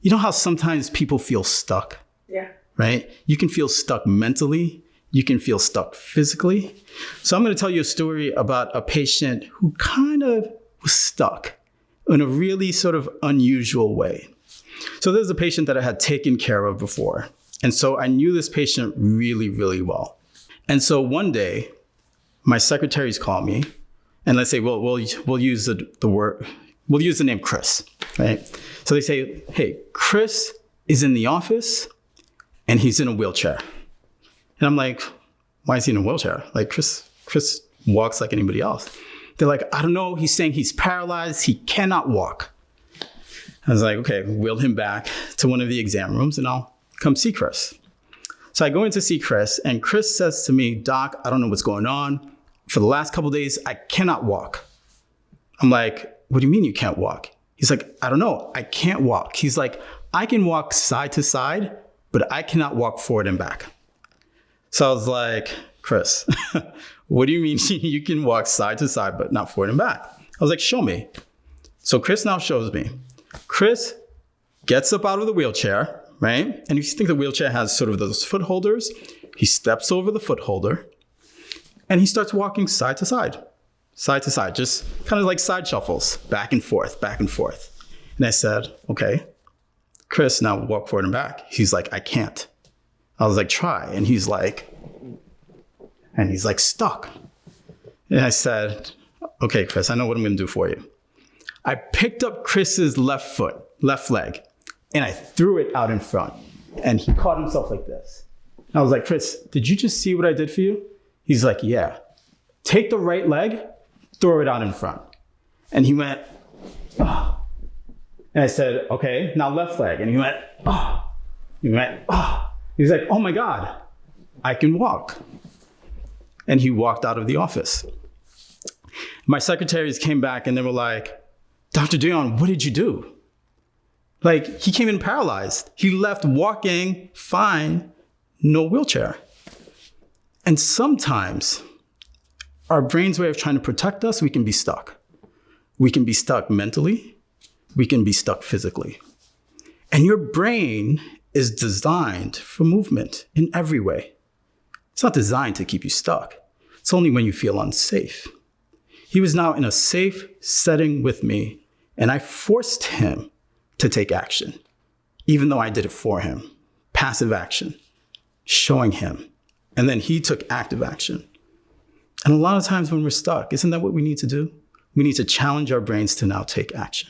You know how sometimes people feel stuck? Yeah. Right? You can feel stuck mentally. You can feel stuck physically. So I'm going to tell you a story about a patient who kind of was stuck in a really sort of unusual way. So there's a patient that I had taken care of before. And so I knew this patient really, really well. And so one day, my secretaries call me, and let's say we'll use we'll use the name Chris, right? So they say, hey, Chris is in the office and he's in a wheelchair. And I'm like, why is he in a wheelchair? Like Chris walks like anybody else. They're like, I don't know. He's saying he's paralyzed. He cannot walk. I was like, okay, wheel him back to one of the exam rooms and I'll come see Chris. So I go in to see Chris and Chris says to me, Doc, I don't know what's going on. For the last couple of days, I cannot walk. I'm like, what do you mean you can't walk? He's like, I don't know. I can't walk. He's like, I can walk side to side, but I cannot walk forward and back. So I was like, Chris, what do you mean you can walk side to side, but not forward and back? I was like, show me. So Chris now shows me. Chris gets up out of the wheelchair, right? And if you think the wheelchair has sort of those foot holders, he steps over the foot holder and he starts walking side to side, just kind of like side shuffles, back and forth, back and forth. And I said, okay, Chris, now walk forward and back. He's like, I can't. I was like, try. And he's like stuck. And I said, okay, Chris, I know what I'm going to do for you. I picked up Chris's left leg, and I threw it out in front. And he caught himself like this. And I was like, Chris, did you just see what I did for you? He's like, yeah. Take the right leg, throw it out in front. And he went, oh. And I said, okay, now left leg. And he went, oh. He went, oh. He's like, oh my God, I can walk. And he walked out of the office. My secretaries came back and they were like, Dr. Dion, what did you do? Like, he came in paralyzed. He left walking fine, no wheelchair. And sometimes our brain's way of trying to protect us, we can be stuck. We can be stuck mentally. We can be stuck physically. And your brain is designed for movement in every way. It's not designed to keep you stuck. It's only when you feel unsafe. He was now in a safe setting with me, and I forced him to take action, even though I did it for him. Passive action, showing him. And then he took active action. And a lot of times when we're stuck, isn't that what we need to do? We need to challenge our brains to now take action.